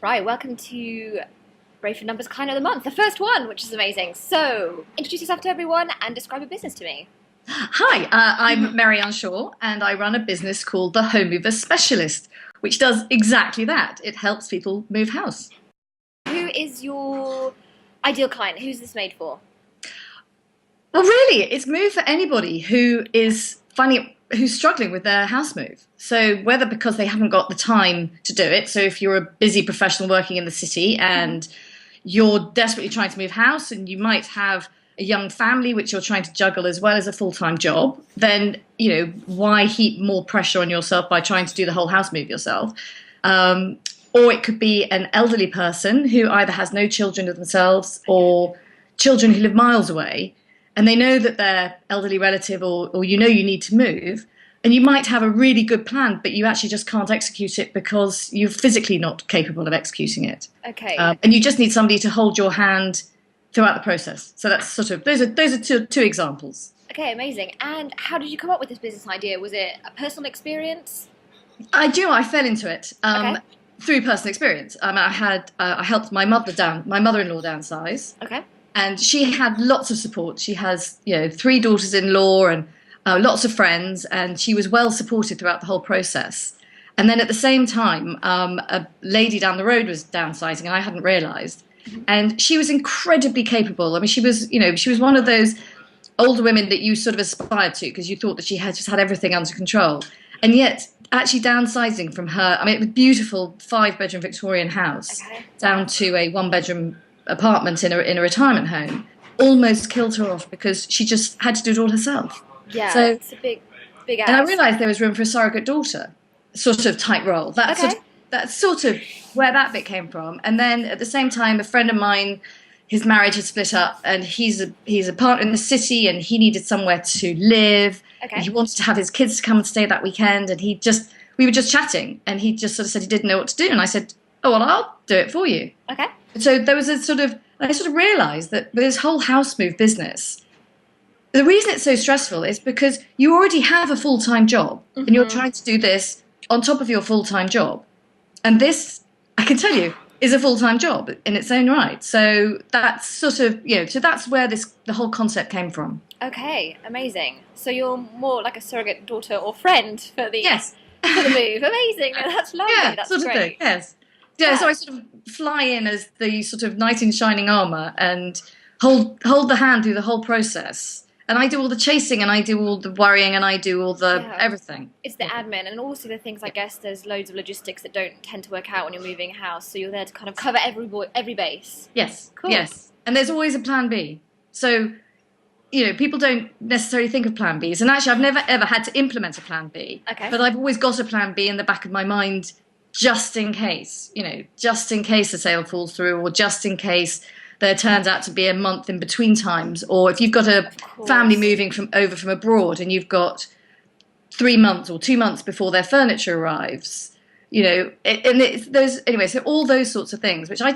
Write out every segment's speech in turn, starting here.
Right, welcome to Brayford Numbers Client of the Month, the first one, which is amazing. So, introduce yourself to everyone and describe your business to me. Hi, I'm Meirion Shaw, and I run a business called the Homemover Specialist, which does exactly that. It helps people move house. Who is your ideal client? Who's this made for? Well, really, it's moved for anybody who is who's struggling with their house move. So whether because they haven't got the time to do it, so if you're a busy professional working in the city and you're desperately trying to move house and you might have a young family which you're trying to juggle as well as a full-time job, then, why heap more pressure on yourself by trying to do the whole house move yourself? Or it could be an elderly person who either has no children of themselves or children who live miles away, and they know that their elderly relative or you need to move, and you might have a really good plan, but you actually just can't execute it because you're physically not capable of executing it. Okay. And you just need somebody to hold your hand throughout the process. So that's those are two examples. Okay, amazing. And how did you come up with this business idea? Was it a personal experience? I fell into it Okay. through personal experience. I helped my mother-in-law downsize. Okay. And she had lots of support. She has, 3 daughters-in-law and lots of friends, and she was well supported throughout the whole process. And then at the same time, a lady down the road was downsizing, and I hadn't realised. And she was incredibly capable. I mean, she was one of those older women that you sort of aspired to because you thought that she had just had everything under control. And yet, actually downsizing from her, I mean, it was a beautiful 5-bedroom Victorian house down to a 1-bedroom apartment in a retirement home, almost killed her off because she just had to do it all herself. Yeah, so it's a big ask. And I realised there was room for a surrogate daughter sort of type role. That's sort of where that bit came from. And then at the same time, a friend of mine, his marriage had split up, and he's a partner in the city, and he needed somewhere to live. Okay. And he wanted to have his kids to come and stay that weekend, and we were just chatting, and he just sort of said he didn't know what to do, and I said, "Oh well, I'll do it for you." Okay. So there was I sort of realised that this whole house move business, the reason it's so stressful is because you already have a full-time job, and you're trying to do this on top of your full-time job. And this, I can tell you, is a full-time job in its own right. So that's sort of, so that's where the whole concept came from. Okay, amazing. So you're more like a surrogate daughter or friend for the Yes. for the move. Amazing. That's lovely. Yeah, That's sort great. of thing, yes. Yeah, so I sort of fly in as the sort of knight in shining armour and hold the hand through the whole process. And I do all the chasing, and I do all the worrying, and I do all the everything. It's the admin, and also the things, I guess, there's loads of logistics that don't tend to work out when you're moving house, so you're there to kind of cover every base. Yes, Cool. yes. And there's always a plan B. So, people don't necessarily think of plan Bs. And actually, I've never, ever had to implement a plan B. Okay. But I've always got a plan B in the back of my mind just in case, just in case the sale falls through, or just in case there turns out to be a month in between times, or if you've got a family moving over from abroad and you've got 3 months or 2 months before their furniture arrives, so all those sorts of things, which I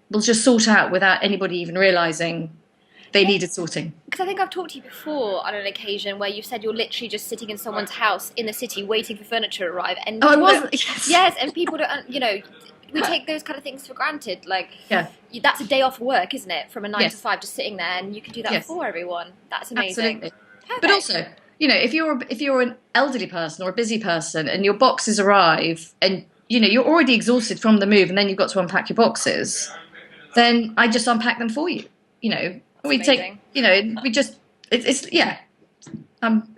will just sort out without anybody even realising they needed sorting. Because I think I've talked to you before on an occasion where you said you're literally just sitting in someone's house in the city waiting for furniture to arrive. And I wasn't. Yes. Yes, and people don't, we take those kind of things for granted. Like, that's a day off work, isn't it? From a 9 to 5, just sitting there, and you can do that for everyone. That's amazing. Absolutely. Perfect. But also, if you're an elderly person or a busy person, and your boxes arrive, and you're already exhausted from the move, and then you've got to unpack your boxes, then I just unpack them for you. We amazing. take, we just, it's I'm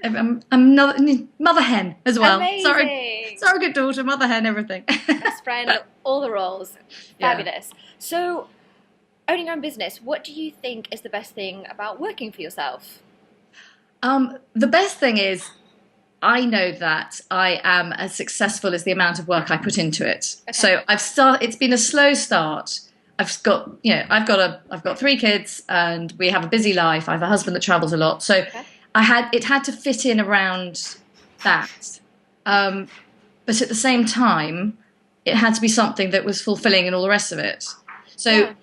another mother hen as well. Amazing. Surrogate daughter, mother hen, everything. Best friend, all the roles. Yeah. Fabulous. So, owning your own business, what do you think is the best thing about working for yourself? The best thing is, I know that I am as successful as the amount of work I put into it. Okay. So it's been a slow start. I've got 3 kids, and we have a busy life. I have a husband that travels a lot. So it had to fit in around that. But at the same time, it had to be something that was fulfilling and all the rest of it. So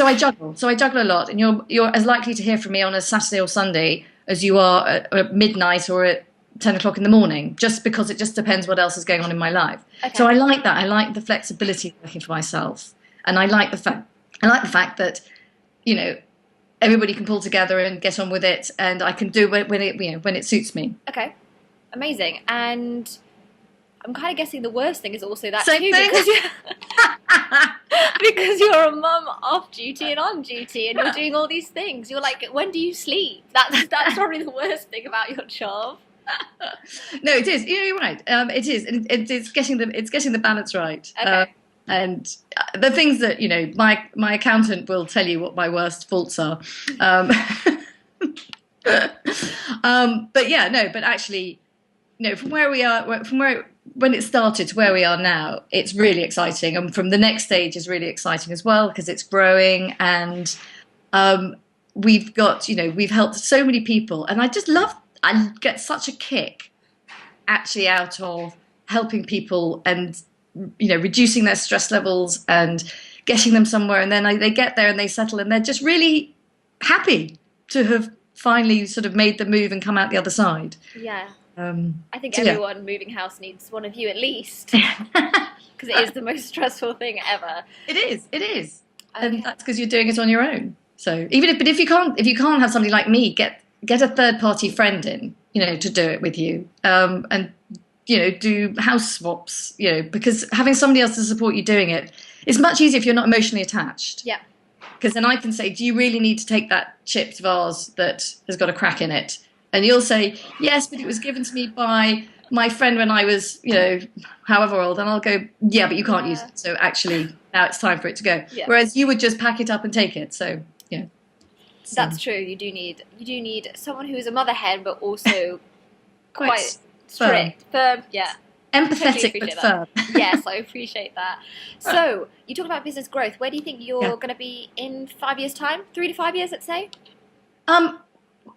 I juggle. So I juggle a lot, and you're as likely to hear from me on a Saturday or Sunday as you are at midnight or at 10 o'clock in the morning, just because it just depends what else is going on in my life. Okay. So I like that. I like the flexibility of working for myself. And I like the fact that, you know, everybody can pull together and get on with it, and I can do it when it suits me. Okay, amazing. And I'm kind of guessing the worst thing is also that Same too, thing. because you're a mum off duty and on duty, and you're doing all these things. You're like, when do you sleep? That's probably the worst thing about your job. No, it is. You're right. It is. It's getting the balance right. Okay. And the things that, you know, my accountant will tell you what my worst faults are. But yeah, no. But actually, you know, from where we are, when it started to where we are now, it's really exciting. And from the next stage is really exciting as well, because it's growing, and we've got, you know, we've helped so many people, and I get such a kick actually out of helping people and, you know, reducing their stress levels and getting them somewhere, and then they get there and they settle, and they're just really happy to have finally sort of made the move and come out the other side. Yeah. I think everyone moving house needs one of you at least, because it is the most stressful thing ever. It is. Okay. And that's because you're doing it on your own. So if you can't have somebody like me, get a third party friend in, you know, to do it with you, and, you know, do house swaps, you know, because having somebody else to support you doing it is much easier if you're not emotionally attached. Yeah. Because then I can say, do you really need to take that chipped vase that has got a crack in it? And you'll say, yes, but it was given to me by my friend when I was, you know, however old. And I'll go, yeah, but you can't use it. So actually, now it's time for it to go. Yeah. Whereas you would just pack it up and take it. So, yeah. That's true. You do need someone who is a mother hen, but also quite strict, firm. Yeah. Empathetic, but firm. Yes, I appreciate that. So, you talk about business growth. Where do you think you're going to be in 5 years' time? 3 to 5 years, let's say?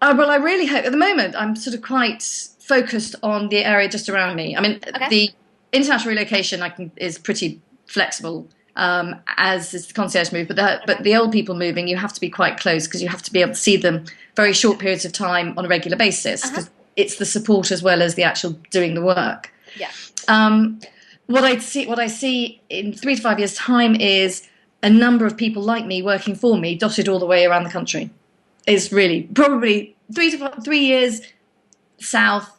Well, I really hope. At the moment, I'm sort of quite focused on the area just around me. I mean, the international relocation is pretty flexible, as is the concierge move. But the old people moving, you have to be quite close, because you have to be able to see them very short periods of time on a regular basis, because it's the support as well as the actual doing the work. Yeah. What I see in 3 to 5 years' time is a number of people like me working for me, dotted all the way around the country. Is really probably 3 years south,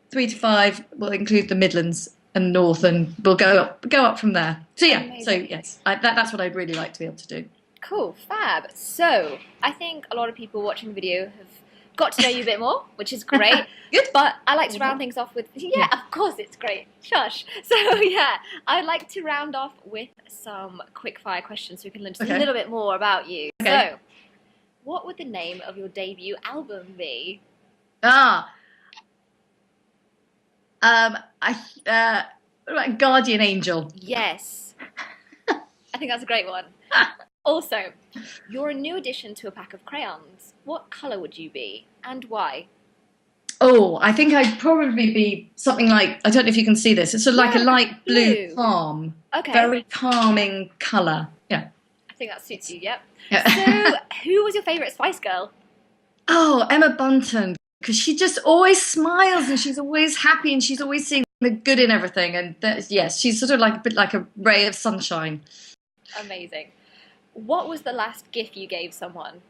3 to 5 will include the Midlands and North, and we'll go up from there. So yeah, amazing. So yes, that's what I'd really like to be able to do. Cool, fab. So I think a lot of people watching the video have got to know you a bit more, which is great. Good. But I like to round things off with, of course it's great. Shush. So yeah, I'd like to round off with some quick fire questions so we can learn just a little bit more about you. Okay. So, what would the name of your debut album be? Guardian Angel. Yes. I think that's a great one. Also, you're a new addition to a pack of crayons. What colour would you be, and why? Oh, I think I'd probably be something like, I don't know if you can see this, it's sort of like a light blue calm. Okay. Very calming colour. Yeah. I think that suits you, yep. So, who was your favourite Spice Girl? Oh, Emma Bunton, because she just always smiles, and she's always happy, and she's always seeing the good in everything. And yes, she's sort of like a bit like a ray of sunshine. Amazing. What was the last gift you gave someone?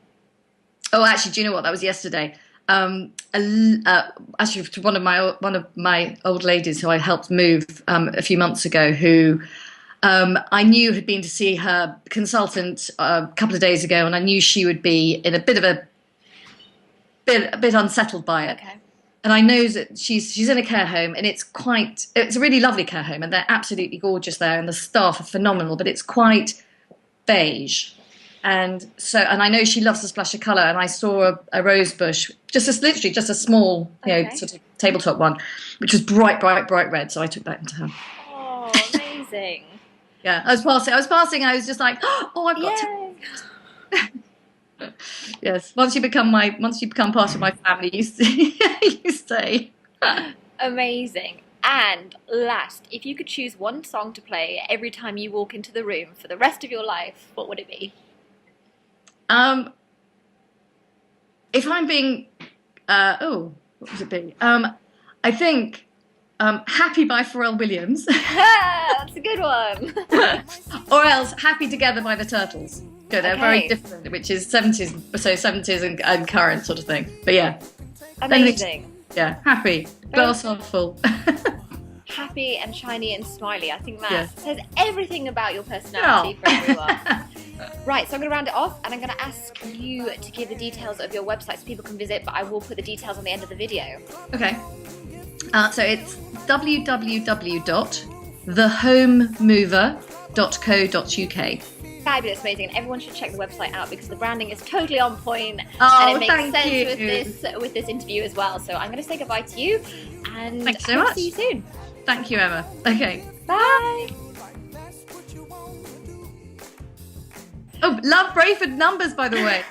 Oh, actually, do you know what? That was yesterday. Actually, to one of my old ladies who I helped move a few months ago, who I knew had been to see her consultant a couple of days ago, and I knew she would be in a bit unsettled by it. Okay. And I know that she's in a care home, and it's a really lovely care home, and they're absolutely gorgeous there, and the staff are phenomenal, but it's quite beige. And I know she loves a splash of colour, and I saw a rose bush, literally just a small, sort of tabletop one, which was bright red, so I took that into her. Oh, amazing. Yeah, I was passing, I was just like, oh, I've got to. Yes, once you become part of my family, you stay. Amazing. And last, if you could choose one song to play every time you walk into the room for the rest of your life, what would it be? If I'm being, what would it be? I think Happy by Pharrell Williams. That's a good one. Or else Happy Together by the Turtles. They're very Okay. different, which is 70s, so 70s and current sort of thing. But yeah. Amazing. Yeah, happy. Glass half full. Happy and shiny and smiley. I think that Yeah. says everything about your personality for everyone. Right, so I'm going to round it off, and I'm going to ask you to give the details of your website so people can visit, but I will put the details on the end of the video. Okay. So it's www.thehomemover.co.uk. Fabulous, amazing, and everyone should check the website out because the branding is totally on point, Oh, and it makes thank sense you. with this interview as well. So I'm going to say goodbye to you, and Thanks so I'll much. see you soon. Thank you, Emma. Okay. Bye. Oh, love Brayford numbers, by the way.